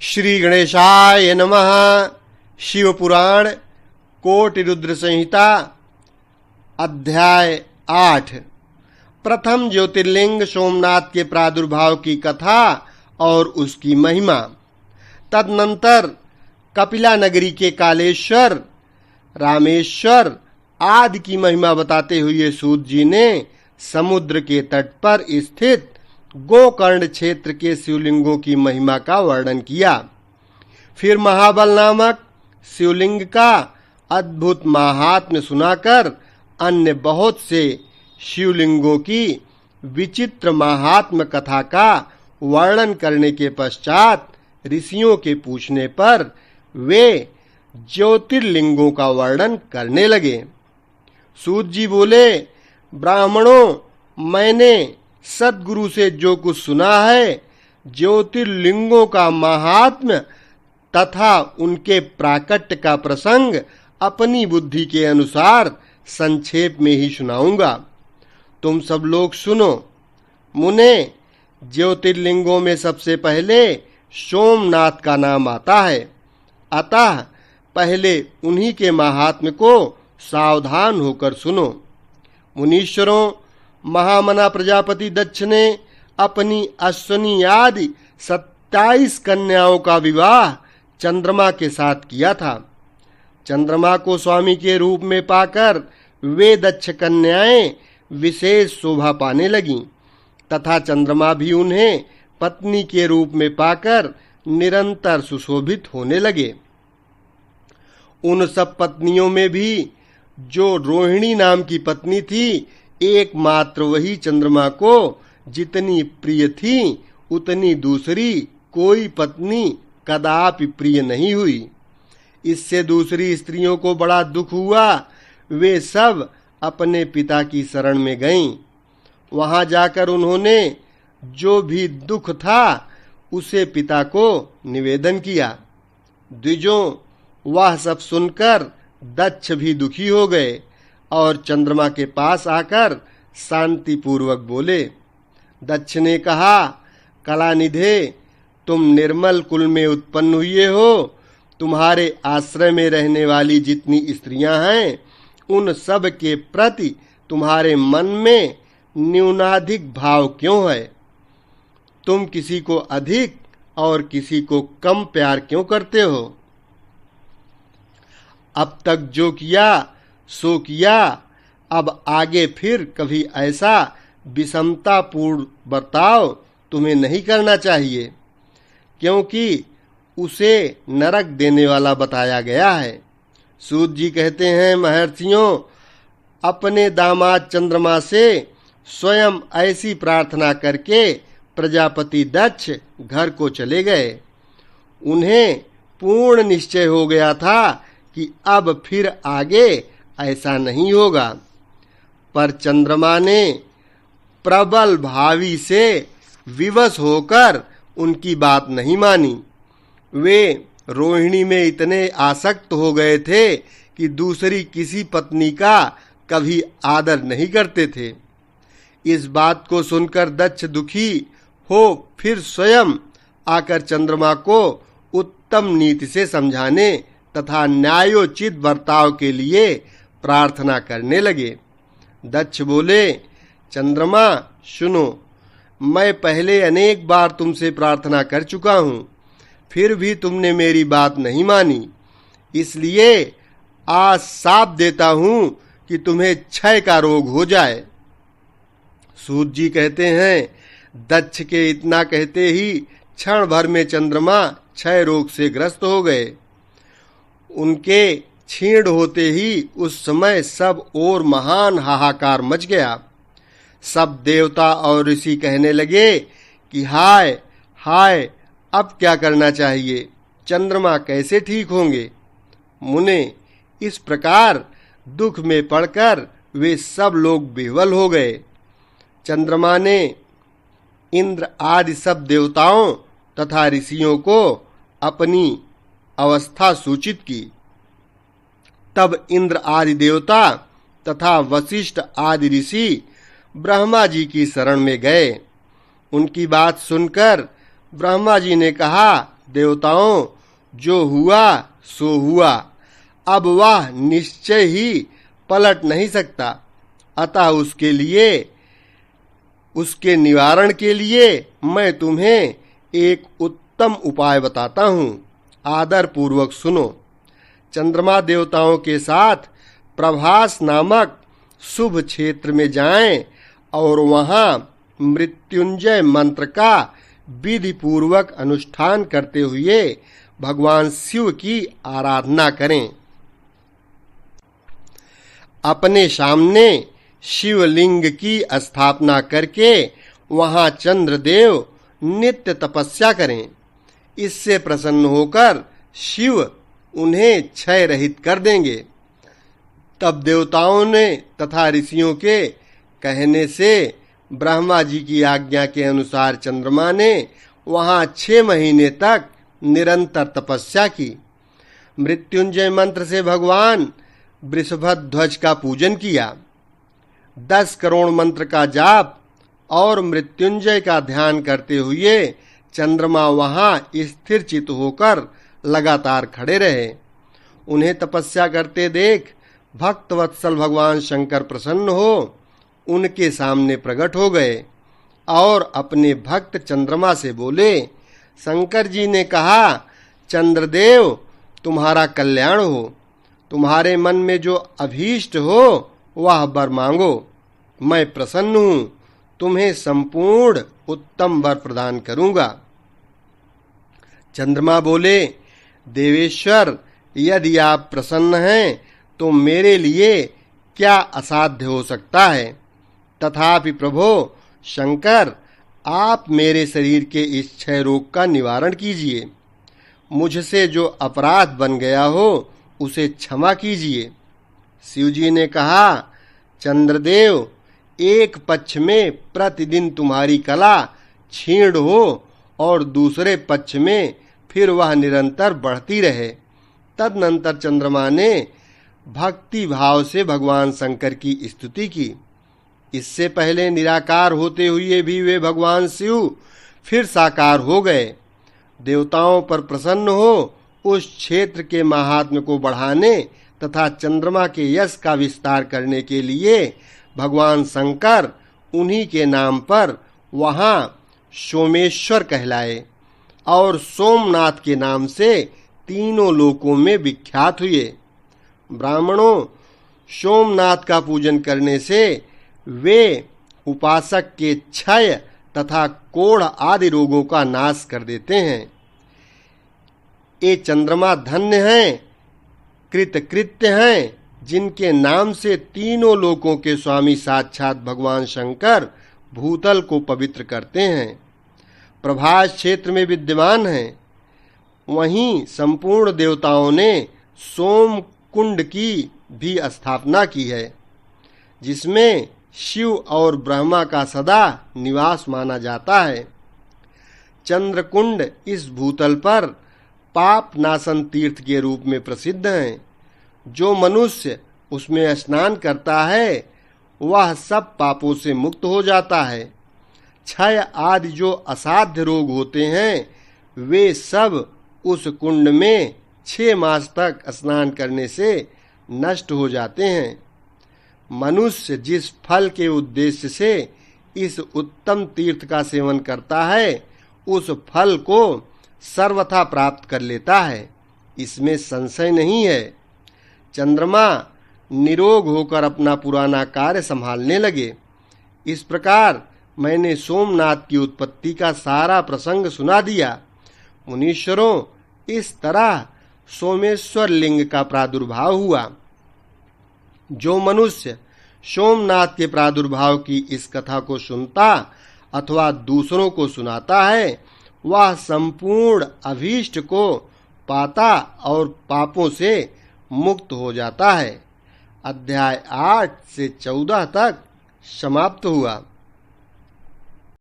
श्री गणेशाय नमः। शिव पुराण कोटि रुद्र संहिता अध्याय 8। प्रथम ज्योतिर्लिंग सोमनाथ के प्रादुर्भाव की कथा और उसकी महिमा। तदनंतर कपिला नगरी के कालेश्वर, रामेश्वर आदि की महिमा बताते हुए सूत जी ने समुद्र के तट पर स्थित गोकर्ण क्षेत्र के शिवलिंगों की महिमा का वर्णन किया। फिर महाबल नामक शिवलिंग का अद्भुत महात्म्य सुनाकर अन्य बहुत से शिवलिंगों की विचित्र महात्म्य कथा का वर्णन करने के पश्चात ऋषियों के पूछने पर वे ज्योतिर्लिंगों का वर्णन करने लगे। सूत जी बोले, ब्राह्मणों, मैंने सद्गुरु से जो कुछ सुना है, ज्योतिर्लिंगों का महात्म्य तथा उनके प्राकट्य का प्रसंग अपनी बुद्धि के अनुसार संक्षेप में ही सुनाऊंगा। तुम सब लोग सुनो। मुने, ज्योतिर्लिंगों में सबसे पहले सोमनाथ का नाम आता है, अतः पहले उन्हीं के महात्म्य को सावधान होकर सुनो। मुनीश्वरों, महामना प्रजापति दक्ष ने अपनी अश्वनी आदि 27 कन्याओं का विवाह चंद्रमा के साथ किया था। चंद्रमा को स्वामी के रूप में पाकर वे दक्ष कन्याएं विशेष शोभा पाने लगीं तथा चंद्रमा भी उन्हें पत्नी के रूप में पाकर निरंतर सुशोभित होने लगे। उन सब पत्नियों में भी जो रोहिणी नाम की पत्नी थी, एकमात्र वही चंद्रमा को जितनी प्रिय थी उतनी दूसरी कोई पत्नी कदापि प्रिय नहीं हुई। इससे दूसरी स्त्रियों को बड़ा दुख हुआ। वे सब अपने पिता की शरण में गईं। वहां जाकर उन्होंने जो भी दुख था उसे पिता को निवेदन किया। द्विजों, वह सब सुनकर दक्ष भी दुखी हो गए और चंद्रमा के पास आकर शांति पूर्वक बोले। दक्ष ने कहा, कलानिधे, तुम निर्मल कुल में उत्पन्न हुए हो। तुम्हारे आश्रय में रहने वाली जितनी स्त्रियां हैं, उन सब के प्रति तुम्हारे मन में न्यूनाधिक भाव क्यों है? तुम किसी को अधिक और किसी को कम प्यार क्यों करते हो? अब तक जो किया सो किया, अब आगे फिर कभी ऐसा विषमतापूर्ण बर्ताव तुम्हें नहीं करना चाहिए, क्योंकि उसे नरक देने वाला बताया गया है। सूत जी कहते हैं, महर्षियों, अपने दामाद चंद्रमा से स्वयं ऐसी प्रार्थना करके प्रजापति दक्ष घर को चले गए। उन्हें पूर्ण निश्चय हो गया था कि अब फिर आगे ऐसा नहीं होगा। पर चंद्रमा ने प्रबल भावी से विवश होकर उनकी बात नहीं मानी। वे रोहिणी में इतने आसक्त हो गए थे कि दूसरी किसी पत्नी का कभी आदर नहीं करते थे। इस बात को सुनकर दक्ष दुखी हो फिर स्वयं आकर चंद्रमा को उत्तम नीति से समझाने तथा न्यायोचित बर्ताव के लिए प्रार्थना करने लगे। दक्ष बोले, चंद्रमा, सुनो, मैं पहले अनेक बार तुमसे प्रार्थना कर चुका हूं, फिर भी तुमने मेरी बात नहीं मानी। इसलिए आज शाप देता हूं कि तुम्हें क्षय का रोग हो जाए। सूत जी कहते हैं, दक्ष के इतना कहते ही क्षण भर में चंद्रमा क्षय रोग से ग्रस्त हो गए। उनके क्षीण होते ही उस समय सब ओर महान हाहाकार मच गया। सब देवता और ऋषि कहने लगे कि हाय हाय, अब क्या करना चाहिए? चंद्रमा कैसे ठीक होंगे? मुने, इस प्रकार दुख में पड़कर वे सब लोग विह्वल हो गए। चंद्रमा ने इंद्र आदि सब देवताओं तथा ऋषियों को अपनी अवस्था सूचित की। तब इंद्र आदि देवता तथा वशिष्ठ आदि ऋषि ब्रह्मा जी की शरण में गए। उनकी बात सुनकर ब्रह्मा जी ने कहा देवताओं, जो हुआ सो हुआ, अब वह निश्चय ही पलट नहीं सकता। अतः उसके निवारण के लिए मैं तुम्हें एक उत्तम उपाय बताता हूँ। आदर पूर्वक सुनो। चंद्रमा देवताओं के साथ प्रभास नामक शुभ क्षेत्र में जाएं और वहां मृत्युंजय मंत्र का विधि पूर्वक अनुष्ठान करते हुए भगवान शिव की आराधना करें। अपने सामने शिवलिंग की स्थापना करके वहां चंद्रदेव नित्य तपस्या करें। इससे प्रसन्न होकर शिव उन्हें क्षय रहित कर देंगे। तब देवताओं ने तथा ऋषियों के कहने से ब्रह्मा जी की आज्ञा के अनुसार चंद्रमा ने वहां 6 महीने तक निरंतर तपस्या की। मृत्युंजय मंत्र से भगवान वृषभध्वज का पूजन किया। 10 करोड़ मंत्र का जाप और मृत्युंजय का ध्यान करते हुए चंद्रमा वहां स्थिर चित्त होकर लगातार खड़े रहे। उन्हें तपस्या करते देख भक्तवत्सल भगवान शंकर प्रसन्न हो उनके सामने प्रकट हो गए और अपने भक्त चंद्रमा से बोले, शंकर जी ने कहा, चंद्रदेव तुम्हारा कल्याण हो, तुम्हारे मन में जो अभीष्ट हो वह वर मांगो, मैं प्रसन्न हूं, तुम्हें संपूर्ण उत्तम वर प्रदान करूंगा। चंद्रमा बोले, देवेश्वर यदि आप प्रसन्न हैं तो मेरे लिए क्या असाध्य हो सकता है। तथापि प्रभो शंकर, आप मेरे शरीर के इस क्षय रोग का निवारण कीजिए। मुझसे जो अपराध बन गया हो उसे क्षमा कीजिए। शिवजी ने कहा, चंद्रदेव, एक पक्ष में प्रतिदिन तुम्हारी कला क्षीण हो और दूसरे पक्ष में फिर वह निरंतर बढ़ती रहे। तदनंतर चंद्रमा ने भक्ति भाव से भगवान शंकर की स्तुति की। इससे पहले निराकार होते हुए भी वे भगवान शिव फिर साकार हो गए। देवताओं पर प्रसन्न हो उस क्षेत्र के महात्म्य को बढ़ाने तथा चंद्रमा के यश का विस्तार करने के लिए भगवान शंकर उन्हीं के नाम पर वहां सोमेश्वर कहलाए और सोमनाथ के नाम से तीनों लोकों में विख्यात हुए। ब्राह्मणों, सोमनाथ का पूजन करने से वे उपासक के क्षय तथा कोढ़ आदि रोगों का नाश कर देते हैं। ये चंद्रमा धन्य हैं, कृतकृत्य हैं, जिनके नाम से तीनों लोकों के स्वामी साक्षात भगवान शंकर भूतल को पवित्र करते हैं। प्रभास क्षेत्र में विद्यमान हैं। वहीं संपूर्ण देवताओं ने सोम कुंड की भी स्थापना की है, जिसमें शिव और ब्रह्मा का सदा निवास माना जाता है। चंद्रकुंड इस भूतल पर पाप नाशन तीर्थ के रूप में प्रसिद्ध हैं। जो मनुष्य उसमें स्नान करता है वह सब पापों से मुक्त हो जाता है। क्षय आदि जो असाध्य रोग होते हैं वे सब उस कुंड में 6 मास तक स्नान करने से नष्ट हो जाते हैं। मनुष्य जिस फल के उद्देश्य से इस उत्तम तीर्थ का सेवन करता है उस फल को सर्वथा प्राप्त कर लेता है, इसमें संशय नहीं है। चंद्रमा निरोग होकर अपना पुराना कार्य संभालने लगे। इस प्रकार मैंने सोमनाथ की उत्पत्ति का सारा प्रसंग सुना दिया। मुनीश्वरों, इस तरह सोमेश्वर लिंग का प्रादुर्भाव हुआ। जो मनुष्य सोमनाथ के प्रादुर्भाव की इस कथा को सुनता अथवा दूसरों को सुनाता है वह संपूर्ण अभीष्ट को पाता और पापों से मुक्त हो जाता है। अध्याय 8 से 14 तक समाप्त हुआ।